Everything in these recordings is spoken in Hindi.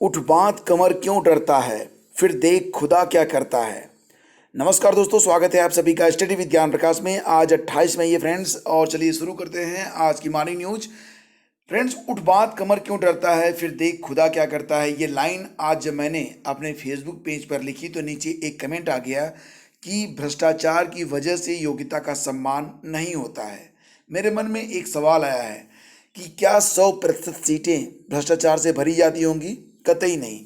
उठ बात कमर क्यों डरता है, फिर देख खुदा क्या करता है। नमस्कार दोस्तों, स्वागत है आप सभी का स्टडी विद ज्ञान प्रकाश में। आज 28 मई है फ्रेंड्स, और चलिए शुरू करते हैं आज की मॉर्निंग न्यूज। फ्रेंड्स, उठ बात कमर क्यों डरता है, फिर देख खुदा क्या करता है। ये लाइन आज जब मैंने अपने फेसबुक पेज पर लिखी तो नीचे एक कमेंट आ गया कि भ्रष्टाचार की वजह से योग्यता का सम्मान नहीं होता है। मेरे मन में एक सवाल आया है कि क्या 100% सीटें भ्रष्टाचार से भरी जाती होंगी? कतई नहीं।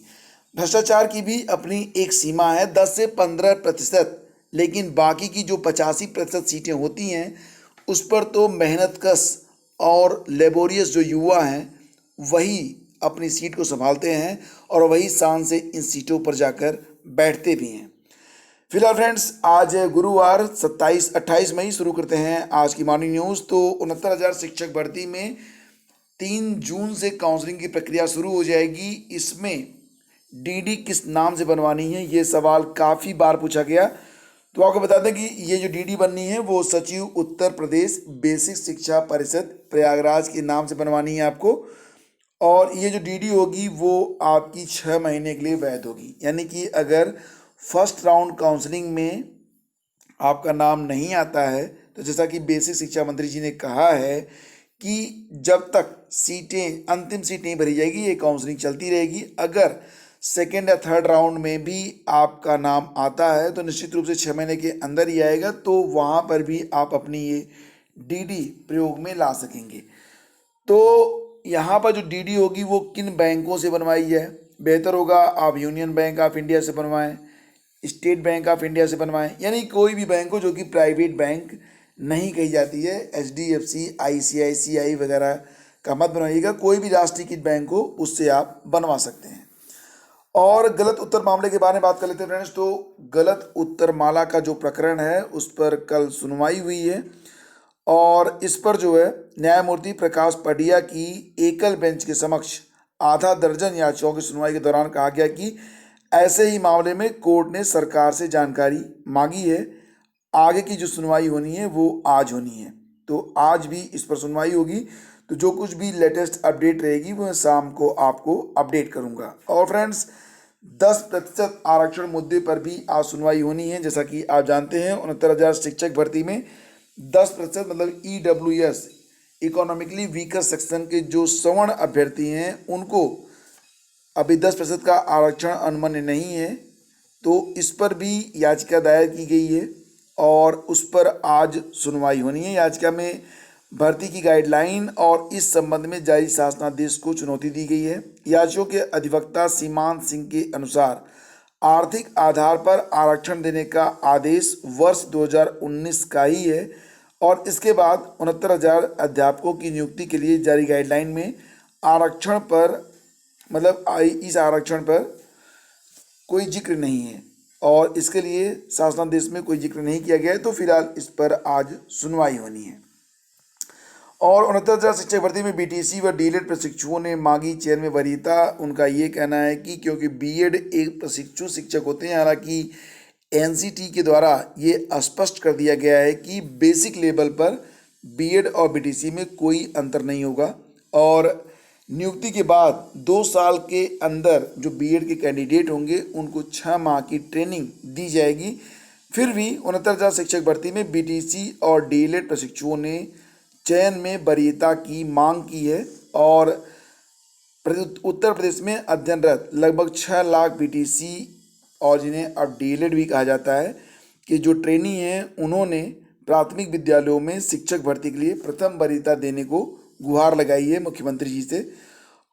भ्रष्टाचार की भी अपनी एक सीमा है, 10 से 15%। लेकिन बाकी की जो 85% सीटें होती हैं उस पर तो मेहनतकश और लेबोरियस जो युवा हैं वही अपनी सीट को संभालते हैं और वही शान से इन सीटों पर जाकर बैठते भी हैं। फिलहाल फ्रेंड्स, आज गुरुवार 28 मई शुरू करते हैं आज की मॉर्निंग न्यूज़। तो 69,000 शिक्षक भर्ती में 3 जून से काउंसलिंग की प्रक्रिया शुरू हो जाएगी। इसमें डीडी किस नाम से बनवानी है, ये सवाल काफ़ी बार पूछा गया। तो आपको बता दें कि ये जो डीडी बननी है वो सचिव उत्तर प्रदेश बेसिक शिक्षा परिषद प्रयागराज के नाम से बनवानी है आपको। और ये जो डीडी होगी वो आपकी 6 महीने के लिए वैध होगी। यानी कि अगर फर्स्ट राउंड काउंसलिंग में आपका नाम नहीं आता है तो जैसा कि बेसिक शिक्षा मंत्री जी ने कहा है कि जब तक सीटें अंतिम सीट नहीं भरी जाएगी ये काउंसलिंग चलती रहेगी। अगर सेकेंड या थर्ड राउंड में भी आपका नाम आता है तो निश्चित रूप से 6 महीने के अंदर ही आएगा, तो वहाँ पर भी आप अपनी ये डीडी प्रयोग में ला सकेंगे। तो यहाँ पर जो डीडी होगी वो किन बैंकों से बनवाई जाए? बेहतर होगा आप यूनियन बैंक ऑफ इंडिया से बनवाएं, स्टेट बैंक ऑफ इंडिया से बनवाएं, यानी कोई भी बैंक हो जो कि प्राइवेट बैंक नहीं कही जाती है। HDFC, ICICI वगैरह का मत बनवाइएगा, कोई भी राष्ट्रीयकृत बैंक हो उससे आप बनवा सकते हैं। और गलत उत्तर मामले के बारे में बात कर लेते हैं फ्रेंड्स। तो गलत उत्तर माला का जो प्रकरण है उस पर कल सुनवाई हुई है और इस पर जो है न्यायमूर्ति प्रकाश पडिया की एकल बेंच के समक्ष आधा दर्जन याचिकाओं की सुनवाई के दौरान कहा गया कि ऐसे ही मामले में कोर्ट ने सरकार से जानकारी मांगी है। आगे की जो सुनवाई होनी है वो आज होनी है, तो आज भी इस पर सुनवाई होगी। तो जो कुछ भी लेटेस्ट अपडेट रहेगी वो शाम को आपको अपडेट करूंगा। और फ्रेंड्स, 10% आरक्षण मुद्दे पर भी आज सुनवाई होनी है। जैसा कि आप जानते हैं 69,000 शिक्षक भर्ती में 10% मतलब EWS, इकोनॉमिकली वीकर सेक्शन के जो सवर्ण अभ्यर्थी हैं उनको अभी 10% का आरक्षण अनुमन्य नहीं है। तो इस पर भी याचिका दायर की गई है और उस पर आज सुनवाई होनी है। याचिका में भर्ती की गाइडलाइन और इस संबंध में जारी शासनादेश को चुनौती दी गई है। याचिकाओं के अधिवक्ता सीमांत सिंह के अनुसार आर्थिक आधार पर आरक्षण देने का आदेश वर्ष 2019 का ही है और इसके बाद 69,000 अध्यापकों की नियुक्ति के लिए जारी गाइडलाइन में आरक्षण पर मतलब इस आरक्षण पर कोई जिक्र नहीं है और इसके लिए शासनादेश में कोई जिक्र नहीं किया गया है। तो फिलहाल इस पर आज सुनवाई होनी है। और 69,000 शिक्षक भर्ती में BTC व डीएलएड प्रशिक्षुओं ने मांगी चयन में वरीयता। उनका ये कहना है कि क्योंकि बीएड एक प्रशिक्षु शिक्षक होते हैं, हालांकि NCT के द्वारा ये स्पष्ट कर दिया गया है कि बेसिक लेवल पर बीएड और BTC में कोई अंतर नहीं होगा और नियुक्ति के बाद 2 साल के अंदर जो बीएड के कैंडिडेट होंगे उनको 6 माह की ट्रेनिंग दी जाएगी। फिर भी 69,000 शिक्षक भर्ती में BTC और डीएलएड प्रशिक्षुओं ने चयन में वरीयता की मांग की है और उत्तर प्रदेश में अध्ययनरत लगभग 6 लाख BTC और जिन्हें अब डीएलएड भी कहा जाता है कि जो ट्रेनी हैं उन्होंने प्राथमिक विद्यालयों में शिक्षक भर्ती के लिए प्रथम वरीयता देने को गुहार लगाई है मुख्यमंत्री जी से।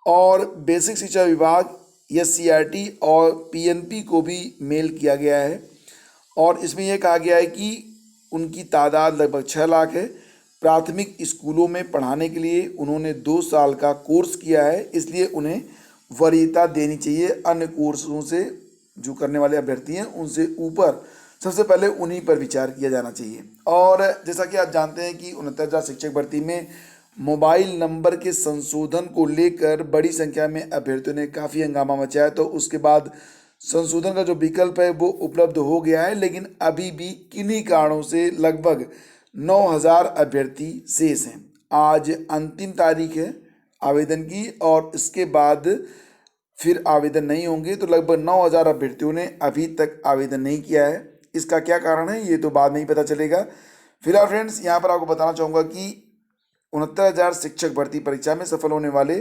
और बेसिक शिक्षा विभाग SCRT और PNP को भी मेल किया गया है और इसमें यह कहा गया है कि उनकी तादाद लगभग 6 लाख है। प्राथमिक स्कूलों में पढ़ाने के लिए उन्होंने 2 साल का कोर्स किया है, इसलिए उन्हें वरीयता देनी चाहिए। अन्य कोर्सों से जो करने वाले अभ्यर्थी हैं उनसे ऊपर सबसे पहले उन्हीं पर विचार किया जाना चाहिए। और जैसा कि आप जानते हैं कि 69,000 शिक्षक भर्ती में मोबाइल नंबर के संशोधन को लेकर बड़ी संख्या में अभ्यर्थियों ने काफ़ी हंगामा मचाया, तो उसके बाद संशोधन का जो विकल्प है वो उपलब्ध हो गया है, लेकिन अभी भी किन्हीं कारणों से लगभग 9,000 अभ्यर्थी शेष हैं। आज अंतिम तारीख है आवेदन की और इसके बाद फिर आवेदन नहीं होंगे। तो लगभग 9,000 अभ्यर्थियों ने अभी तक आवेदन नहीं किया है। इसका क्या कारण है ये तो बाद में ही पता चलेगा। फिलहाल फ्रेंड्स यहाँ पर आपको बताना चाहूँगा कि 69,000 शिक्षक भर्ती परीक्षा में सफल होने वाले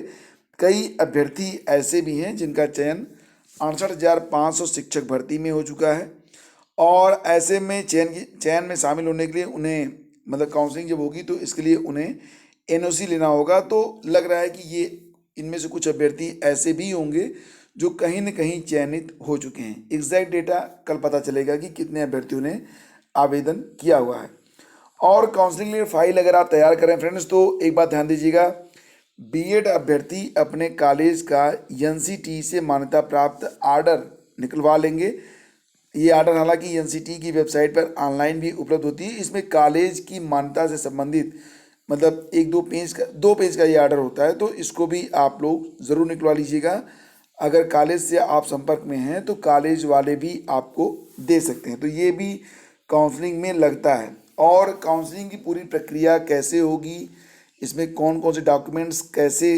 कई अभ्यर्थी ऐसे भी हैं जिनका चयन 68,500 शिक्षक भर्ती में हो चुका है। और ऐसे में चयन में शामिल होने के लिए उन्हें मतलब काउंसलिंग जब होगी तो इसके लिए उन्हें एनओसी लेना होगा। तो लग रहा है कि ये इनमें से कुछ अभ्यर्थी ऐसे भी होंगे जो कहीं न कहीं चयनित हो चुके हैं। एग्जैक्ट डेटा कल पता चलेगा कि कितने अभ्यर्थियों ने आवेदन किया हुआ है। और काउंसलिंग के लिए फाइल अगर आप तैयार करें फ्रेंड्स तो एक बात ध्यान दीजिएगा, बीएड अभ्यर्थी अपने कॉलेज का एनसीटी से मान्यता प्राप्त आर्डर निकलवा लेंगे। ये आर्डर हालांकि एनसीटी की वेबसाइट पर ऑनलाइन भी उपलब्ध होती है। इसमें कॉलेज की मान्यता से संबंधित मतलब 2 पेज का ये आर्डर होता है। तो इसको भी आप लोग ज़रूर निकलवा लीजिएगा। अगर कॉलेज से आप संपर्क में हैं तो कॉलेज वाले भी आपको दे सकते हैं। तो ये भी काउंसलिंग में लगता है। और काउंसलिंग की पूरी प्रक्रिया कैसे होगी, इसमें कौन कौन से डॉक्यूमेंट्स कैसे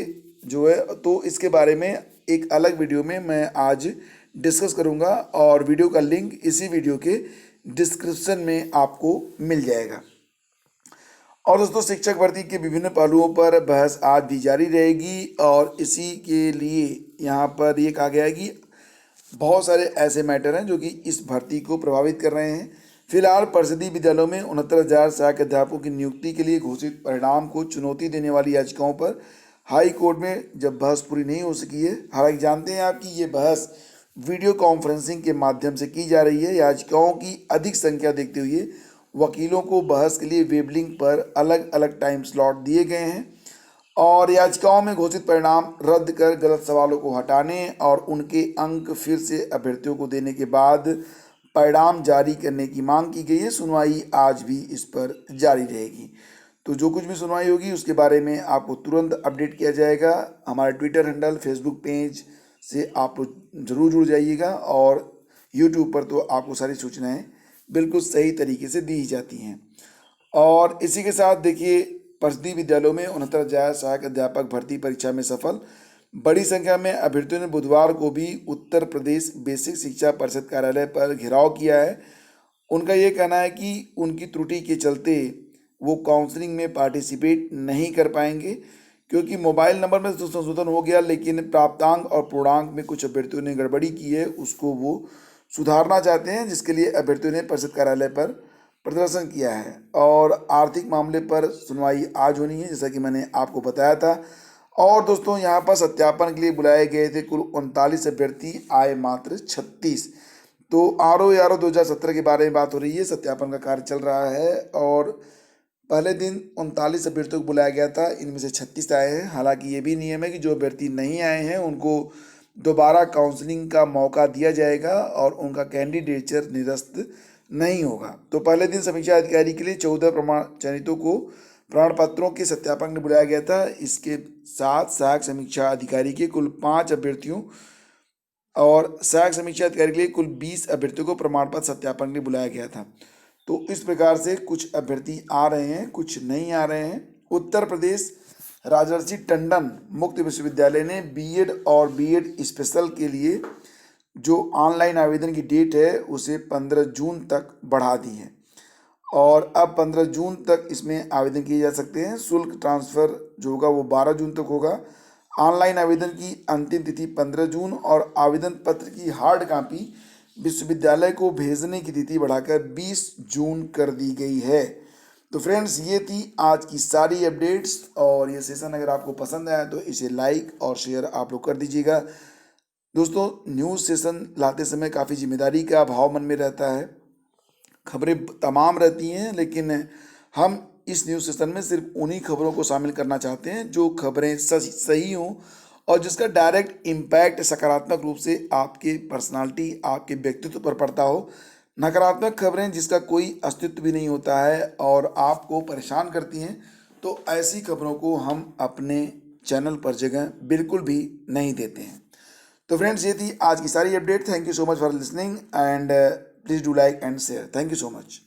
जो है, तो इसके बारे में एक अलग वीडियो में मैं आज डिस्कस करूंगा और वीडियो का लिंक इसी वीडियो के डिस्क्रिप्शन में आपको मिल जाएगा। और दोस्तों शिक्षक भर्ती के विभिन्न पहलुओं पर बहस आज भी जारी रहेगी और इसी के लिए यहाँ पर ये कहा गया है कि बहुत सारे ऐसे मैटर हैं जो कि इस भर्ती को प्रभावित कर रहे हैं। फिलहाल परिषदीय विद्यालयों में 69,000 सहायक अध्यापकों की नियुक्ति के लिए घोषित परिणाम को चुनौती देने वाली याचिकाओं पर हाई कोर्ट में जब बहस पूरी नहीं हो सकी है। हालांकि जानते हैं आप कि ये बहस वीडियो कॉन्फ्रेंसिंग के माध्यम से की जा रही है। याचिकाओं की अधिक संख्या देखते हुए वकीलों को बहस के लिए वेब लिंक पर अलग अलग टाइम स्लॉट दिए गए हैं और याचिकाओं में घोषित परिणाम रद्द कर गलत सवालों को हटाने और उनके अंक फिर से अभ्यर्थियों को देने के बाद परिणाम जारी करने की मांग की गई है। सुनवाई आज भी इस पर जारी रहेगी। तो जो कुछ भी सुनवाई होगी उसके बारे में आपको तुरंत अपडेट किया जाएगा। हमारे ट्विटर हैंडल, फेसबुक पेज से आप ज़रूर जुड़ जाइएगा और यूट्यूब पर तो आपको सारी सूचनाएं बिल्कुल सही तरीके से दी जाती हैं। और इसी के साथ देखिए परिषदीय विद्यालयों में 69,000 सहायक अध्यापक भर्ती परीक्षा में सफल बड़ी संख्या में अभ्यर्थियों ने बुधवार को भी उत्तर प्रदेश बेसिक शिक्षा परिषद कार्यालय पर घेराव किया है। उनका ये कहना है कि उनकी त्रुटि के चलते वो काउंसलिंग में पार्टिसिपेट नहीं कर पाएंगे क्योंकि मोबाइल नंबर में तो संशोधन हो गया लेकिन प्राप्तांक और पूर्णांक में कुछ अभ्यर्थियों ने गड़बड़ी की है, उसको वो सुधारना चाहते हैं, जिसके लिए अभ्यर्थियों ने परिषद कार्यालय पर प्रदर्शन किया है। और आर्थिक मामले पर सुनवाई आज होनी है जैसा कि मैंने आपको बताया था। और दोस्तों यहाँ पर सत्यापन के लिए बुलाए गए थे कुल 39 अभ्यर्थी, आए मात्र 36। तो RO 2017 के बारे में बात हो रही है, सत्यापन का कार्य चल रहा है और पहले दिन 39 अभ्यर्थियों को बुलाया गया था, इनमें से 36 आए हैं। हालांकि ये भी नियम है कि जो अभ्यर्थी नहीं आए हैं उनको दोबारा काउंसलिंग का मौका दिया जाएगा और उनका कैंडिडेचर निरस्त नहीं होगा। तो पहले दिन समीक्षा अधिकारी के लिए 14 प्रमाण चयनितों को प्रमाण पत्रों के सत्यापन में बुलाया गया था। इसके साथ सहायक समीक्षा अधिकारी के कुल 5 अभ्यर्थियों और सहायक समीक्षा अधिकारी के लिए कुल 20 अभ्यर्थियों को प्रमाण पत्र सत्यापन के लिए बुलाया गया था। तो इस प्रकार से कुछ अभ्यर्थी आ रहे हैं, कुछ नहीं आ रहे हैं। उत्तर प्रदेश राजर्षि टंडन मुक्त विश्वविद्यालय ने बीएड और बीएड स्पेशल के लिए जो ऑनलाइन आवेदन की डेट है उसे 15 जून तक बढ़ा दी है और अब 15 जून तक इसमें आवेदन किए जा सकते हैं। शुल्क ट्रांसफ़र जो होगा वो 12 जून तक होगा। ऑनलाइन आवेदन की अंतिम तिथि 15 जून और आवेदन पत्र की हार्ड कॉपी विश्वविद्यालय को भेजने की तिथि बढ़ाकर 20 जून कर दी गई है। तो फ्रेंड्स ये थी आज की सारी अपडेट्स और ये सेशन अगर आपको पसंद आया तो इसे लाइक और शेयर आप लोग कर दीजिएगा। दोस्तों न्यूज़ सेशन लाते समय काफ़ी जिम्मेदारी का भाव मन में रहता है, खबरें तमाम रहती हैं लेकिन हम इस न्यूज़ सेशन में सिर्फ उन्हीं खबरों को शामिल करना चाहते हैं जो खबरें सही हों और जिसका डायरेक्ट इम्पैक्ट सकारात्मक रूप से आपके पर्सनालिटी, आपके व्यक्तित्व पर पड़ता हो। नकारात्मक खबरें जिसका कोई अस्तित्व भी नहीं होता है और आपको परेशान करती हैं, तो ऐसी खबरों को हम अपने चैनल पर जगह बिल्कुल भी नहीं देते हैं। तो फ्रेंड्स ये थी आज की सारी update. Thank you so much for listening and please do like and share. Thank you so much.